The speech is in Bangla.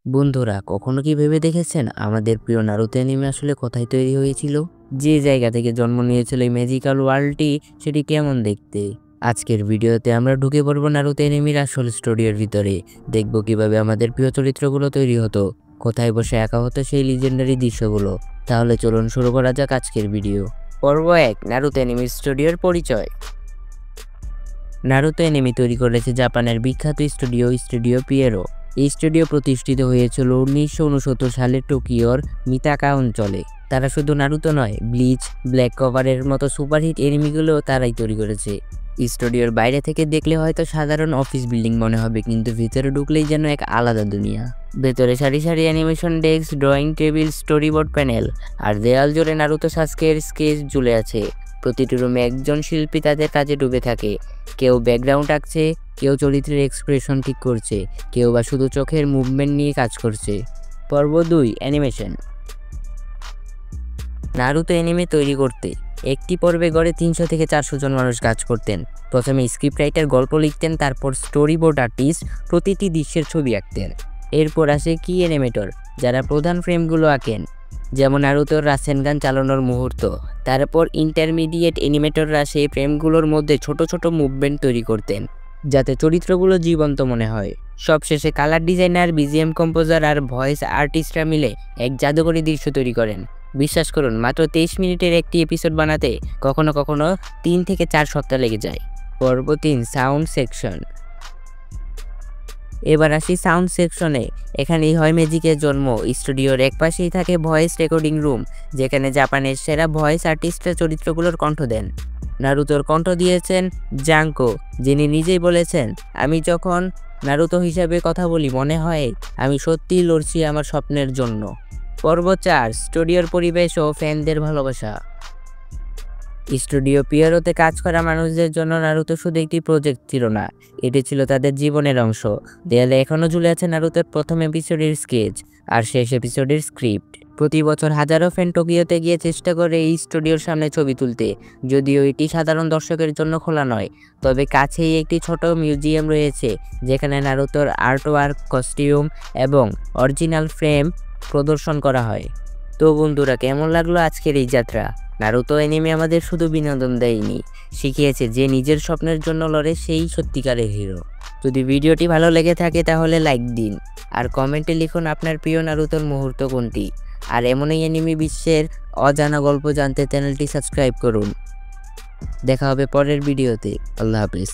বন্ধুরা কখনো কি ভেবে দেখেছেন আমাদের প্রিয় নারুতো অ্যানিমে আসলে কোথায় তৈরি হয়েছিল? যে জায়গা থেকে জন্ম নিয়েছিল এই ম্যাজিক্যাল ওয়ার্ল্ডটি, সেটি কেমন দেখতে? আজকের ভিডিওতে আমরা ঢুকে পড়ব নারুতো অ্যানিমের আসল স্টোরির ভিতরে। দেখব কিভাবে আমাদের প্রিয় চরিত্রগুলো তৈরি হতো, কোথায় বসে একা হতো সেই লিজেন্ডারি দৃশ্যগুলো। তাহলে চলুন শুরু করা যাক আজকের ভিডিও। পর্ব ১, নারুতো অ্যানিমে স্টুডিওর পরিচয়। নারুতো অ্যানিমে তৈরি করেছে জাপানের বিখ্যাত স্টুডিও পিয়েরো। এই স্টুডিও প্রতিষ্ঠিত হয়েছিল 1969 সালে টোকিওর মিতাকা অঞ্চলে। তারা শুধু নারুতো নয়, ব্লিচ, ব্ল্যাক কভারের মতো সুপারহিট অ্যানিমেগুলোও তারাই তৈরি করেছে। স্টুডিওর বাইরে থেকে দেখলে হয়তো সাধারণ অফিস বিল্ডিং মনে হবে, কিন্তু ভিতরে ঢুকলেই যেন এক আলাদা দুনিয়া। ভেতরে সারি সারি animation desk, drawing table, storyboard panel আর দেয়াল জুড়ে নারুতো সাসুকের স্কেচ ঝুলে আছে। প্রতিটি রুমে একজন শিল্পী তাদের কাজে ডুবে থাকে। কেউ ব্যাকগ্রাউন্ড আঁকছে, কেউ চরিত্রের এক্সপ্রেশন ঠিক করছে, কেউ বা শুধু চোখের মুভমেন্ট নিয়ে কাজ করছে। পর্ব ২, অ্যানিমেশন। নারুতো অ্যানিমে তৈরি করতে একটি পর্বে গড়ে 300 থেকে 400 জন মানুষ কাজ করতেন। প্রথমে স্ক্রিপ্ট রাইটার গল্প লিখতেন, তারপর স্টোরিবোর্ড আর্টিস্ট প্রতিটি দৃশ্যের ছবি আঁকতেন। এরপর আসে কি অ্যানিমেটর, যারা প্রধান ফ্রেমগুলো আঁকেন, যেমন নারুতোর রাসেনগান চালানোর মুহূর্ত। তারপর ইন্টারমিডিয়েট অ্যানিমেটররা সেই ফ্রেমগুলোর মধ্যে ছোট ছোট মুভমেন্ট তৈরি করতেন, যাতে চরিত্রগুলো জীবন্ত মনে হয়। সবশেষে কালার ডিজাইনার, বিজিএম কম্পোজার আর ভয়েস আর্টিস্টরা মিলে এক জাদুকরী দৃশ্য তৈরি করেন। বিশ্বাস করুন, মাত্র 23 মিনিটের একটি এপিসোড বানাতে কখনো কখনো 3 থেকে 4 সপ্তাহ লেগে যায়। পর্ব ৩, সাউন্ড সেকশন। এবার আসি সাউন্ড সেকশনে। এখানেই হয় ম্যাজিকের জন্ম। স্টুডিওর একপাশেই থাকে ভয়েস রেকর্ডিং রুম, যেখানে জাপানের সেরা ভয়েস আর্টিস্টরা চরিত্রগুলোর কণ্ঠ দেন। নারুতোর কণ্ঠ দিয়েছেন জাঙ্কো, যিনি নিজেই বলেছেন, আমি যখন নারুতো হিসাবে কথা বলি মনে হয় আমি সত্যিই লড়ছি আমার স্বপ্নের জন্য। পর্ব ৪, স্টুডিওর পরিবেশ ও ফ্যানদের ভালোবাসা। স্টুডিও পিয়ারোতে কাজ করা মানুষদের জন্য নারুতো শুধু একটি প্রজেক্ট ছিল না, এটি ছিল তাদের জীবনের অংশ। দেয়ালে এখনও ঝুলে আছে নারুতোর প্রথম এপিসোডের স্কেচ আর শেষ এপিসোডের স্ক্রিপ্ট। প্রতি বছর হাজারো ফ্যান টোকিওতে গিয়ে চেষ্টা করে এই স্টুডিওর সামনে ছবি তুলতে। যদিও এটি সাধারণ দর্শকের জন্য খোলা নয়, তবে কাছেই একটি ছোট মিউজিয়াম রয়েছে, যেখানে নারুতোর আর্টওয়ার্ক, কস্টিউম এবং অরিজিনাল ফ্রেম প্রদর্শন করা হয়। তো বন্ধুরা, কেমন লাগলো আজকের এই যাত্রা? নারুতো অ্যানিমে আমাদের শুধু বিনোদন দেয়নি, শিখিয়েছে যে নিজের স্বপ্নের জন্য লড়ে সেই সত্যিকারের হিরো। যদি ভিডিওটি ভালো লেগে থাকে তাহলে লাইক দিন আর কমেন্টে লিখুন আপনার প্রিয় নারুতোর মুহূর্ত কোনটি। আর এমনই অ্যানিমে বিশ্বের অজানা গল্প জানতে চ্যানেলটি সাবস্ক্রাইব করুন। দেখা হবে পরের ভিডিওতে। আল্লাহ হাফেজ।